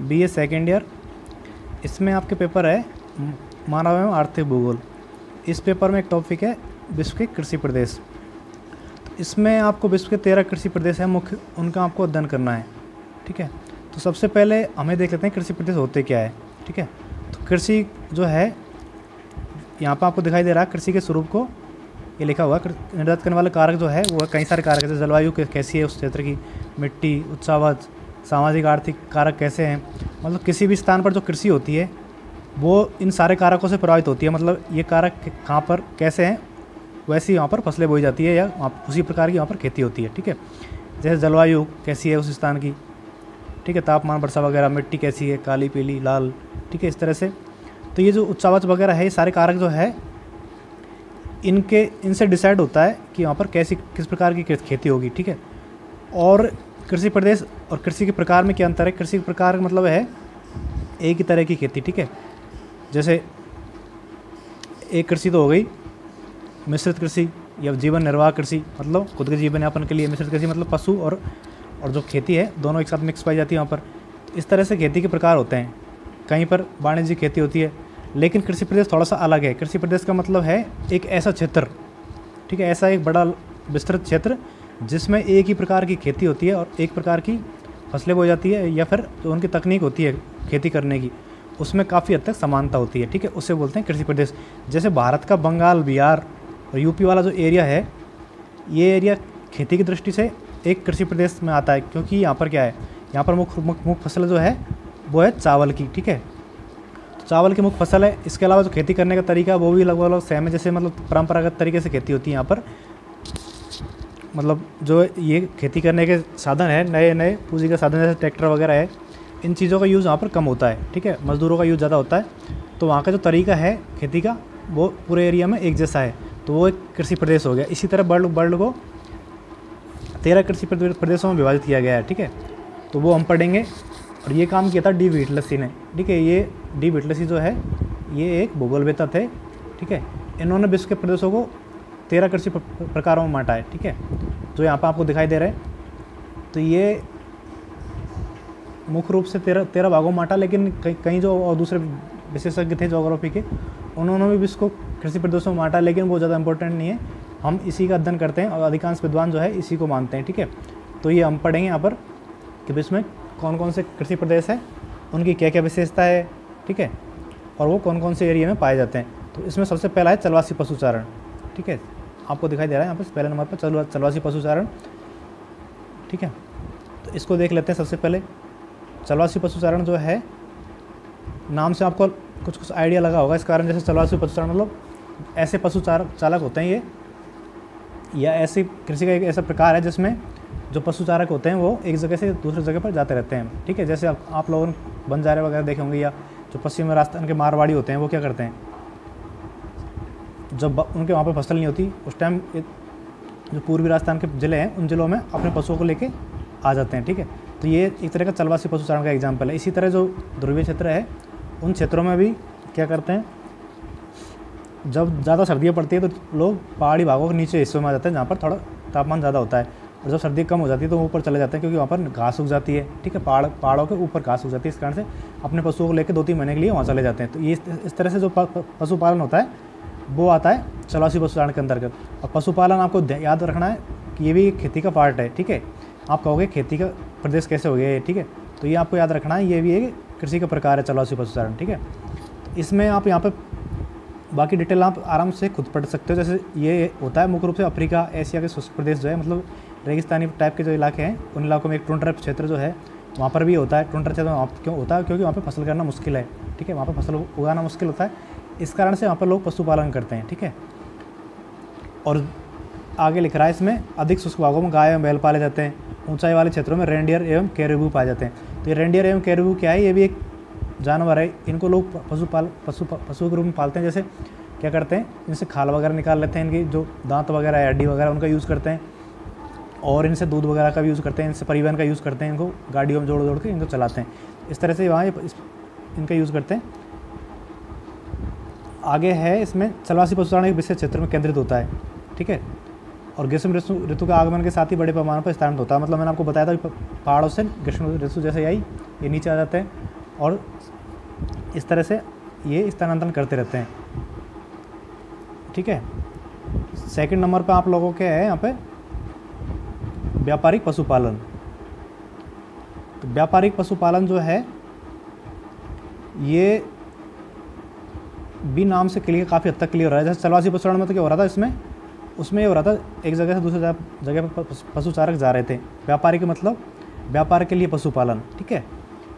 BA second year. इसमें आपके paper है मानव एवं आर्थिक भूगोल। इस पेपर में एक टॉपिक है विश्व के कृषि प्रदेश। तो इसमें आपको विश्व के 13 कृषि प्रदेश हैं मुख्य, उनका आपको अध्ययन करना है। ठीक है, तो सबसे पहले हमें देख लेते हैं कृषि प्रदेश होते क्या है। ठीक है, तो कृषि जो है यहाँ पर आपको दिखाई दे रहा है, कृषि के स्वरूप को ये लिखा हुआ है। निर्धारित करने वाले कारक जो है वो कई सारे कारक, जैसे जलवायु कैसी है उस क्षेत्र की, मिट्टी, उत्साहवत, सामाजिक आर्थिक कारक कैसे हैं। मतलब किसी भी स्थान पर जो कृषि होती है वो इन सारे कारकों से प्रभावित होती है। मतलब ये कारक कहाँ पर कैसे हैं, वैसी यहाँ पर फसलें बोई जाती है या उसी प्रकार की यहाँ पर खेती होती है। ठीक है, जैसे जलवायु कैसी है उस स्थान की, ठीक है, तापमान, वर्षा वगैरह, मिट्टी कैसी है, काली, पीली, लाल, ठीक है, इस तरह से। तो ये जो उत्साहवत वगैरह है, ये सारे कारक जो है इनसे डिसाइड होता है कि वहाँ पर किस प्रकार की खेती होगी। ठीक है, और कृषि प्रदेश और कृषि के प्रकार में क्या अंतर है। कृषि के प्रकार मतलब है एक ही तरह की खेती। ठीक है, जैसे एक कृषि तो हो गई मिश्रित कृषि या जीवन निर्वाह कृषि, मतलब खुद के जीवन यापन के लिए। मिश्रित कृषि मतलब पशु और जो खेती है दोनों एक साथ मिक्स पाई जाती है वहाँ पर। तो इस तरह से खेती के प्रकार होते हैं। कहीं पर वाणिज्यिक खेती होती है, लेकिन कृषि प्रदेश थोड़ा सा अलग है। कृषि प्रदेश का मतलब है एक ऐसा क्षेत्र, ठीक है, ऐसा एक बड़ा विस्तृत क्षेत्र जिसमें एक ही प्रकार की खेती होती है और एक प्रकार की फसलें बोई जाती है, या फिर जो उनकी तकनीक होती है खेती करने की उसमें काफ़ी हद तक समानता होती है। ठीक है, उससे बोलते हैं कृषि प्रदेश। जैसे भारत का बंगाल, बिहार और यूपी वाला जो एरिया है, ये एरिया खेती की दृष्टि से एक कृषि प्रदेश में आता है, क्योंकि यहाँ पर क्या है, यहाँ पर मुख्य फसल जो है वो है चावल की। ठीक है, तो चावल की मुख्य फसल है। इसके अलावा जो खेती करने का तरीका वो भी लगभग सेम है। जैसे मतलब परंपरागत तरीके से खेती होती है यहाँ पर। मतलब जो ये खेती करने के साधन है, नए नए पूंजी का साधन जैसे ट्रैक्टर वगैरह है, इन चीज़ों का यूज़ यहाँ पर कम होता है। ठीक है, मज़दूरों का यूज़ ज़्यादा होता है। तो वहाँ का जो तरीका है खेती का वो पूरे एरिया में एक जैसा है, तो वो एक कृषि प्रदेश हो गया। इसी तरह वर्ल्ड को 13 कृषि प्रदेशों में विभाजित किया गया है। ठीक है, तो वो हम पढ़ेंगे। और ये काम किया था डी व्हिटलसी ने। ठीक है, ये डी व्हिटलसी जो है ये एक भूगोलवेत्ता थे। ठीक है, इन्होंने विश्व के प्रदेशों को 13 कृषि प्रकारों में बांटा है। ठीक है, जो यहाँ पर आपको दिखाई दे रहे हैं, तो ये मुख्य रूप से 13 भागों में बांटा, लेकिन कई जो और दूसरे विशेषज्ञ थे ज्योग्राफी के, उन्होंने भी विश्व को कृषि प्रदेशों में बांटा, लेकिन वो ज़्यादा इंपॉर्टेंट नहीं है। हम इसी का अध्ययन करते हैं और अधिकांश विद्वान जो है इसी को मानते हैं। ठीक है, तो ये हम पढ़ेंगे यहाँ पर कि विश्व में कौन कौन से कृषि प्रदेश है, उनकी क्या क्या विशेषता है। ठीक है, और वो कौन कौन से एरिया में पाए जाते हैं। तो इसमें सबसे पहला है चलवासी पशुचारण। ठीक है, आपको दिखाई दे रहा है यहाँ पर पहले नंबर पर चलवासी पशुचारण। ठीक है, तो इसको देख लेते हैं। सबसे पहले चलवासी पशुचारण जो है, नाम से आपको कुछ आइडिया लगा होगा इस कारण। जैसे चलवासी पशुचारण मतलब ऐसे चालक होते हैं ये, या ऐसी कृषि का एक ऐसा प्रकार है जिसमें जो पशुचारक होते हैं वो एक जगह से दूसरी जगह पर जाते रहते हैं। ठीक है, जैसे आप लोगों ने बंजारे वगैरह देखे होंगे, या जो पश्चिमी राजस्थान के मारवाड़ी होते हैं वो क्या करते हैं, जब उनके वहाँ पर फसल नहीं होती उस टाइम जो पूर्वी राजस्थान के ज़िले हैं उन ज़िलों में अपने पशुओं को लेके आ जाते हैं। ठीक है, तो ये एक तरह का चलवासी पशुचारण का एग्जाम्पल है। इसी तरह जो ध्रुवीय क्षेत्र है उन क्षेत्रों में भी क्या करते हैं, जब ज़्यादा सर्दियाँ पड़ती है तो लोग पहाड़ी भागों के नीचे हिस्सों में आ जाते हैं जहाँ पर थोड़ा तापमान ज़्यादा होता है, और जब सर्दी कम हो जाती है तो ऊपर चले जाते हैं, क्योंकि वहाँ पर घास उग जाती है। ठीक है, पहाड़ों के ऊपर घास उग जाती है, इस कारण से अपने पशुओं को लेकर 2-3 महीने के लिए वहाँ चले जाते हैं। तो ये इस तरह से जो पशुपालन होता है वो आता है चलवासी पशुचारण के अंतर्गत। और पशुपालन आपको याद रखना है कि ये भी खेती का पार्ट है। ठीक है, आप कहोगे खेती का प्रदेश कैसे हो गया ये। ठीक है, तो ये आपको याद रखना है, ये भी एक कृषि का प्रकार है चलवासी पशुचारण। ठीक है, इसमें आप यहाँ पर बाकी डिटेल आप आराम से खुद पढ़ सकते हो। जैसे ये होता है मुख्य रूप से अफ्रीका, एशिया के शुष्क प्रदेश जो है, मतलब रेगिस्तानी टाइप के जो इलाके हैं उन इलाकों में एक टुंड्रा क्षेत्र जो है वहाँ पर भी होता है। टुंड्रा क्षेत्र वहाँ क्यों होता है, क्योंकि वहाँ पे फसल करना मुश्किल है। ठीक है, वहाँ पर फसल उगाना मुश्किल होता है, इस कारण से वहाँ पर लोग पशुपालन करते हैं। ठीक है, और आगे लिख रहा है इसमें अधिक शुष्क भागों में गाय एवं बैल पाले जाते हैं, ऊंचाई वाले क्षेत्रों में रेंडियर एवं कैरिबू पाए जाते हैं। तो ये रेंडियर एवं कैरिबू क्या है, ये भी एक जानवर है। इनको लोग पशु के रूप में पालते हैं। जैसे क्या करते हैं, इनसे खाल वगैरह निकाल लेते हैं, इनकी जो दांत वगैरह है, हड्डी वगैरह, उनका यूज़ करते हैं, और इनसे दूध वगैरह का भी यूज़ करते हैं, इनसे परिवहन का यूज़ करते हैं, इनको गाड़ियों में जोड़ के इनको चलाते हैं। इस तरह से वहाँ इनका यूज़ करते हैं। आगे है इसमें चलवासी पशुचारण एक विशेष क्षेत्र में केंद्रित होता है। ठीक है, और ग्रीष्म ऋतु के आगमन के साथ ही बड़े पैमाने पर स्थानांतरित होता है। मतलब मैंने आपको बताया था कि पहाड़ों से ग्रीष्म ऋतु जैसे आई ये नीचे आ जाते हैं और इस तरह से ये स्थानांतरण करते रहते हैं। ठीक है, सेकंड नंबर पे आप लोगों के है यहाँ पे व्यापारिक पशुपालन। तो व्यापारिक पशुपालन जो है ये भी नाम से क्लियर, काफ़ी हद तक क्लियर हो रहा है। जैसे चलवासी पशुचारण में तो क्या हो रहा था, उसमें ये हो रहा था एक जगह से दूसरी जगह पर पशुचारक जा रहे थे। व्यापारिक मतलब व्यापार के लिए पशुपालन। ठीक है,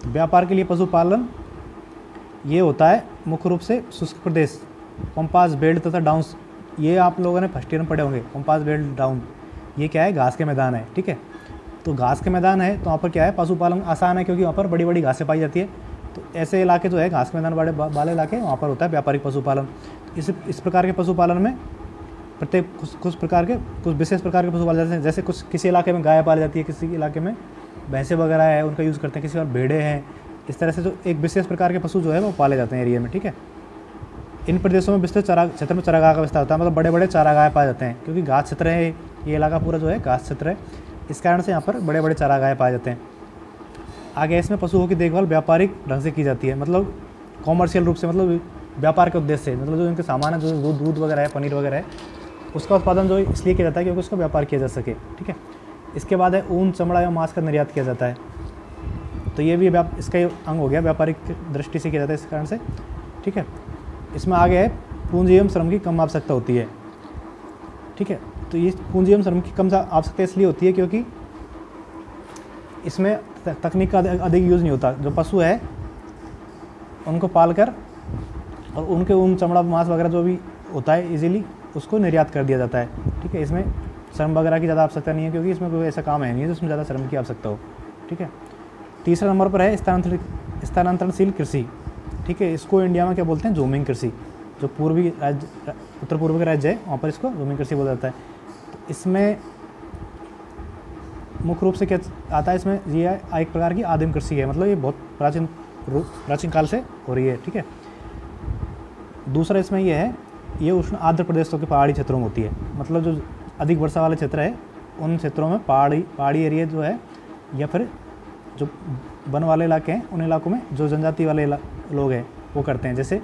तो व्यापार के लिए पशुपालन ये होता है मुख्य रूप से शुष्क प्रदेश, पंपास बेल्ट तथा डाउन्स। ये आप लोगों ने फर्स्ट ईयर में पढ़े होंगे, पंपास बेल्ट डाउन। ये क्या है, घास के मैदान है। ठीक है, तो घास के मैदान है तो वहाँ पर क्या है, पशुपालन आसान है क्योंकि वहाँ पर बड़ी बड़ी घासें पाई जाती है। तो ऐसे इलाके जो है घास के मैदान वाले इलाके, वहाँ पर होता है व्यापारिक पशुपालन। इस प्रकार के पशुपालन में प्रत्येक कुछ विशेष प्रकार के पशु पाले जाते हैं। जैसे कुछ किसी इलाके में गाय पाली जाती है, किसी इलाके में भैंसें वगैरह है उनका यूज़ करते हैं, किसी और भेड़े हैं। इस तरह से जो एक विशेष प्रकार के पशु जो है वो पाले जाते हैं एरिया में। ठीक है, इन प्रदेशों में विस्तृत क्षेत्र में चारागाह का विस्तार होता है। मतलब बड़े बड़े चारागाह पाए जाते हैं क्योंकि घास क्षेत्र है, ये इलाका पूरा जो है घास क्षेत्र है, इस कारण से यहाँ पर बड़े बड़े चारागाह पाए जाते हैं। आगे इसमें पशुओं की देखभाल व्यापारिक ढंग से की जाती है, मतलब कॉमर्शियल रूप से, मतलब व्यापार के उद्देश्य से। मतलब जो इनके सामान है, जो दूध वगैरह है, पनीर वगैरह है, उसका उत्पादन जो इसलिए किया जाता है क्योंकि उसका व्यापार किया जा सके। ठीक है, इसके बाद है ऊन, चमड़ा या मांस का निर्यात किया जाता है। तो ये भी इसका अंग हो गया, व्यापारिक दृष्टि से किया जाता है इस कारण से। ठीक है, इसमें आगे है पूंजी एवं श्रम की कम आवश्यकता होती है। ठीक है, तो ये पूंजी एवं श्रम की कम आवश्यकता इसलिए होती है क्योंकि इसमें तकनीक का अधिक यूज़ नहीं होता। जो पशु है उनको पालकर और उनके ऊन, चमड़ा, मांस वगैरह जो भी होता है इजीली उसको निर्यात कर दिया जाता है। ठीक है, इसमें श्रम वगैरह की ज़्यादा आवश्यकता नहीं है क्योंकि इसमें कोई ऐसा काम है नहीं है जिसमें ज़्यादा श्रम की आवश्यकता हो। ठीक है, तीसरा नंबर पर है स्थानांतरणशील कृषि। ठीक है, इसको इंडिया में क्या बोलते हैं, ज़ूमिंग कृषि। जो पूर्वी राज्य, उत्तर पूर्व के राज्य है वहाँ पर इसको ज़ूमिंग कृषि बोला जाता है। तो इसमें मुख्य रूप से क्या आता है, इसमें ये एक प्रकार की आदिम कृषि है। मतलब ये बहुत प्राचीन काल से हो रही है। ठीक है, दूसरा इसमें ये है, ये उष्ण आर्द्र प्रदेशों के पहाड़ी क्षेत्रों में होती है। मतलब जो अधिक वर्षा वाले क्षेत्र है उन क्षेत्रों में पहाड़ी एरिया जो है, या फिर जो वन वाले इलाके हैं उन इलाकों में जो जनजाति वाले लोग हैं वो करते हैं। जैसे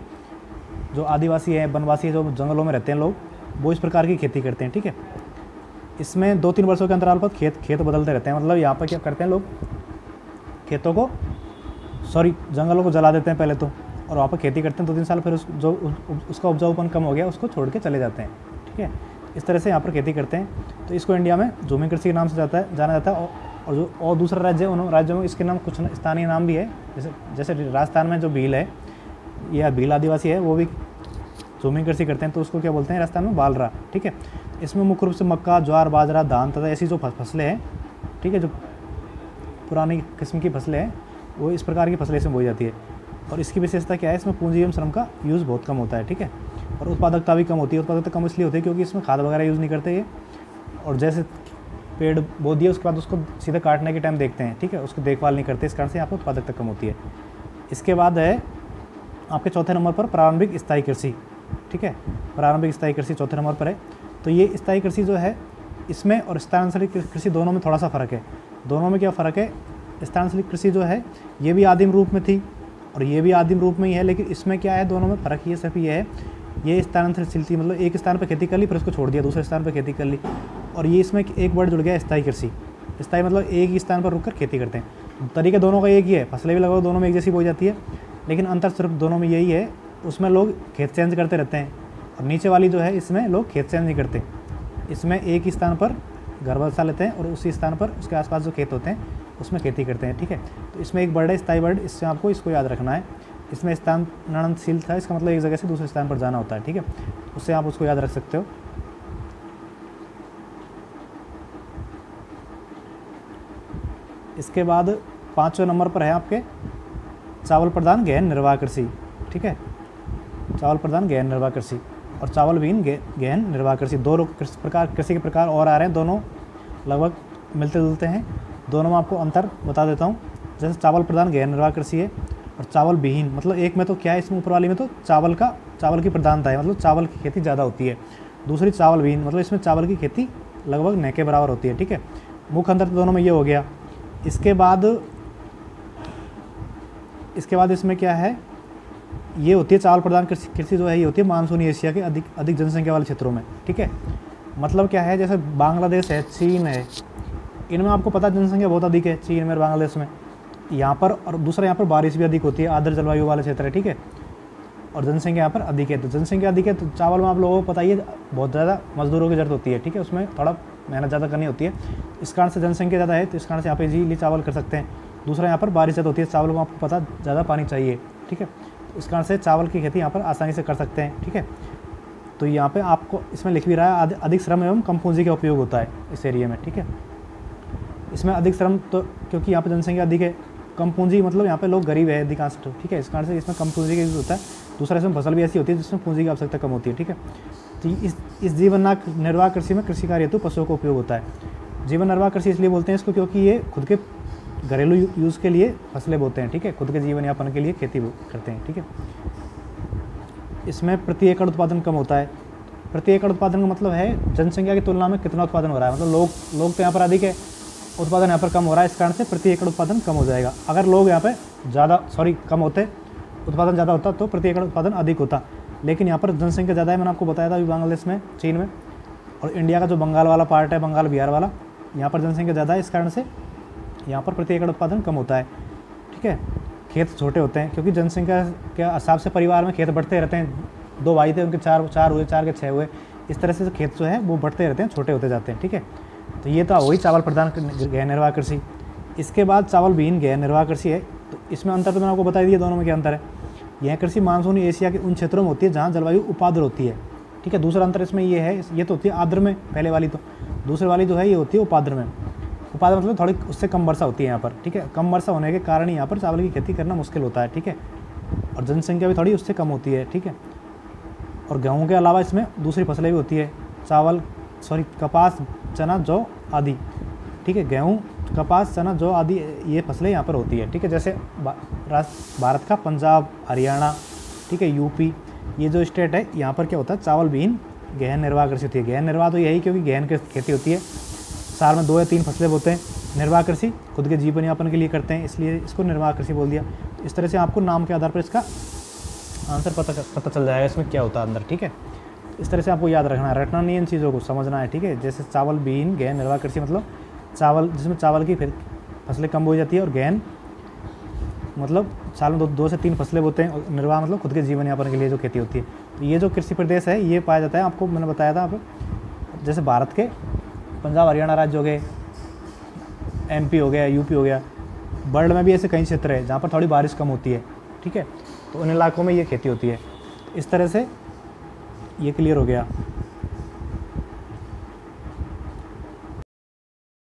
जो आदिवासी है, वनवासी है, जो जंगलों में रहते हैं लोग, वो इस प्रकार की खेती करते हैं। ठीक है, इसमें 2-3 वर्षों के अंतराल पर खेत बदलते रहते हैं। मतलब यहाँ पर क्या करते हैं लोग, जंगलों को जला देते हैं पहले तो, और वहाँ पर खेती करते हैं 2-3 साल, फिर उसका उपजाऊपन कम हो गया उसको छोड़ के चले जाते हैं। ठीक है, इस तरह से यहाँ पर खेती करते हैं। तो इसको इंडिया में ज़ूमिंग कृषि के नाम से जाना जाता है। और दूसरा राज्य है, उन राज्यों में इसके नाम कुछ स्थानीय नाम भी है। जैसे राजस्थान में जो भील है या भील आदिवासी है वो भी ज़ूमिंग कृषि करते हैं, तो उसको क्या बोलते हैं राजस्थान में, बालरा। ठीक है, इसमें मुख्य रूप से मक्का, ज्वार, बाजरा, धान तथा ऐसी जो फसलें हैं, ठीक है, जो पुरानी किस्म की फसलें हैं वो इस प्रकार की फसलें इसमें बोई जाती है। और इसकी विशेषता क्या है, इसमें पूंजी एवं श्रम का यूज़ बहुत कम होता है। ठीक है, और उत्पादकता भी कम होती है। उत्पादकता कम इसलिए होती है क्योंकि इसमें खाद वगैरह यूज़ नहीं करते ये, और जैसे पेड़ बो दिए उसके बाद उसको सीधे काटने के टाइम देखते हैं। ठीक है, उसकी देखभाल नहीं करते, इस कारण से यहाँ पर उत्पादकता कम होती है। इसके बाद है आपके चौथे नंबर पर प्रारंभिक स्थायी कृषि। ठीक है, प्रारंभिक स्थायी कृषि चौथे नंबर पर है। तो ये स्थायी कृषि जो है, इसमें और स्थानांतरित कृषि दोनों में थोड़ा सा फ़र्क है। दोनों में क्या फ़र्क है, स्थानांतरित कृषि जो है ये भी आदिम रूप में थी और ये भी आदिम रूप में ही है, लेकिन इसमें क्या है, दोनों में फ़र्क ये सिर्फ ये है, ये स्थानांतरित थी, मतलब एक स्थान पर खेती कर ली फिर उसको छोड़ दिया, दूसरे स्थान पर खेती कर ली। और ये इसमें एक वर्ड जुड़ गया, स्थायी कृषि। स्थायी मतलब एक ही स्थान पर रुककर खेती करते हैं। तरीका दोनों का एक ही है, फसलें भी लगाओ दोनों में एक जैसी बोई जाती है, लेकिन अंतर सिर्फ दोनों में यही है, उसमें लोग खेत चेंज करते रहते हैं, और नीचे वाली जो है इसमें लोग खेत चेंज नहीं करते। इसमें एक ही स्थान पर घर बसा लेते हैं और उसी स्थान पर उसके आसपास जो खेत होते हैं उसमें खेती करते हैं। ठीक है, तो इसमें एक वर्ड है स्थायी वर्ड, इससे आपको इसको याद रखना है। इसमें स्थानांतरणशील था, इसका मतलब एक जगह से दूसरे स्थान पर जाना होता है। ठीक है, उससे आप उसको याद रख सकते हो। इसके बाद 5वें नंबर पर है आपके चावल प्रधान गहन निर्वाह कृषि। ठीक है, चावल प्रधान गहन निर्वाह कृषि और चावल विहीन गहन निर्वाह कृषि, दो कृषि के प्रकार और आ रहे हैं, दोनों लगभग मिलते जुलते हैं। दोनों में आपको अंतर बता देता हूँ। जैसे चावल प्रधान गहन निर्वाह कृषि है और चावल विहीन, मतलब एक में तो क्या है, इसमें ऊपर वाली में तो चावल की प्रधानता है, मतलब चावल की खेती ज़्यादा होती है। दूसरी चावल विहीन, मतलब इसमें चावल की खेती लगभग न के बराबर होती है, ठीक है। मुख्य अंतर तो दोनों में ये हो गया। इसके बाद इसमें क्या है, ये होती है चावल प्रधान कृषि जो है ये होती है मानसूनी एशिया के अधिक जनसंख्या वाले क्षेत्रों में, ठीक है। मतलब क्या है, जैसे बांग्लादेश है, चीन है, इनमें आपको पता है जनसंख्या बहुत अधिक है, चीन में और बांग्लादेश में। यहाँ पर और दूसरा यहाँ पर बारिश भी अधिक होती है, आर्द्र जलवायु वाले क्षेत्र है, ठीक है। और जनसंख्या यहाँ पर अधिक है, तो जनसंख्या अधिक है तो चावल में आप लोगों को पता ही है बहुत ज़्यादा मजदूरों की जरूरत होती है, ठीक है। उसमें थोड़ा मेहनत ज़्यादा करनी होती है, इस कारण से जनसंख्या ज़्यादा है, तो इस कारण से यहाँ पे इजीली चावल कर सकते हैं। दूसरा यहाँ पर बारिश ज़्यादा होती है, चावल में आपको पता ज़्यादा पानी चाहिए, ठीक है। इस कारण से चावल की खेती यहाँ पर आसानी से कर सकते हैं, ठीक है। तो यहाँ पे आपको इसमें लिख भी रहा है अधिक श्रम एवं कम पूंजी का उपयोग होता है इस एरिया में, ठीक है। इसमें अधिक श्रम तो क्योंकि यहाँ पे जनसंख्या अधिक है, कम पूंजी मतलब यहाँ पे लोग गरीब है अधिकांश, ठीक है। इस कारण से इसमें कम पूंजी का यूज़ होता है। दूसरा इसमें फसल भी ऐसी होती है जिसमें पूंजी की आवश्यकता कम होती है, ठीक है। तो इस जीवन निर्वाह कृषि में कृषि कार्य हेतु पशुओं का उपयोग होता है। जीवन निर्वाह कृषि इसलिए बोलते हैं इसको क्योंकि ये खुद के घरेलू यूज़ के लिए फसलें बोते हैं, ठीक है, खुद के जीवन यापन के लिए खेती करते हैं, ठीक है। इसमें प्रति एकड़ उत्पादन कम होता है। प्रति एकड़ उत्पादन का मतलब है जनसंख्या की तुलना में कितना उत्पादन हो रहा है, मतलब लोग तो यहाँ पर अधिक है, उत्पादन यहाँ पर कम हो रहा है, इस कारण से प्रति एकड़ उत्पादन कम हो जाएगा। अगर लोग यहाँ पे कम होते, उत्पादन ज़्यादा होता तो प्रति एकड़ उत्पादन अधिक होता। लेकिन यहाँ पर जनसंख्या ज़्यादा है, मैंने आपको बताया था अभी बांग्लादेश में, चीन में, और इंडिया का जो बंगाल वाला पार्ट है, बंगाल बिहार वाला, यहाँ पर जनसंख्या ज़्यादा है, इस कारण से यहाँ पर प्रति एकड़ उत्पादन कम होता है, ठीक है। खेत छोटे होते हैं क्योंकि जनसंख्या के हिसाब से परिवार में खेत बढ़ते रहते हैं। 2 भाई थे, उनके 4 हुए, 4 के 6 हुए, इस तरह से खेत जो है वो बढ़ते रहते हैं, छोटे होते जाते हैं, ठीक है। तो ये तो वही चावल प्रधान गहन निर्वाह कृषि। इसके बाद चावल विहीन गहन निर्वाह कृषि है। तो इसमें अंतर तो मैंने आपको बता दिया, दोनों में क्या अंतर है। यह कृषि मानसूनी एशिया के उन क्षेत्रों में होती है जहाँ जलवायु उपाद्र होती है, ठीक है। दूसरा अंतर इसमें ये है, ये तो होती है आर्द्र में पहले वाली, तो दूसरी वाली जो है ये होती है उपाद्र में। उपाद्र मतलब थोड़ी उससे कम वर्षा होती है यहाँ पर, ठीक है। कम वर्षा होने के कारण यहाँ पर चावल की खेती करना मुश्किल होता है, ठीक है। और जनसंख्या भी थोड़ी उससे कम होती है, ठीक है। और गेहूँ के अलावा इसमें दूसरी फसलें भी होती है, कपास, चना, जौ आदि, ठीक है। गेहूँ, कपास, चना, जौ आदि ये फसलें यहाँ पर होती है, ठीक है। जैसे भारत का पंजाब, हरियाणा, ठीक है, यूपी, ये जो स्टेट है यहाँ पर क्या होता है, चावल विहीन गहन निर्वाह कृषि होती है। गहन निर्वाह तो यही क्योंकि गहन खेती होती है, साल में 2 या 3 फसलें बोते हैं। निर्वाह कृषि खुद के जीवन यापन के लिए करते हैं, इसलिए इसको निर्वाह कृषि बोल दिया। इस तरह से आपको नाम के आधार पर इसका आंसर पता चल जाएगा इसमें क्या होता है अंदर, ठीक है। इस तरह से आपको याद रखना नहीं, इन चीज़ों को समझना है, ठीक है। जैसे चावल विहीन गहन निर्वाह कृषि मतलब चावल जिसमें चावल की फसलें कम हो जाती है, और गहन मतलब साल में 2 से 3 फसलें बोते हैं, और निर्वाह मतलब खुद के जीवन यापन के लिए जो खेती होती है। तो ये जो कृषि प्रदेश है ये पाया जाता है, आपको मैंने बताया था आप, जैसे भारत के पंजाब हरियाणा राज्य हो गए, MP हो गया, यूपी हो गया। वर्ल्ड में भी ऐसे कई क्षेत्र है जहाँ पर थोड़ी बारिश कम होती है, ठीक है। तो उन इलाकों में ये खेती होती है। इस तरह से ये क्लियर हो गया।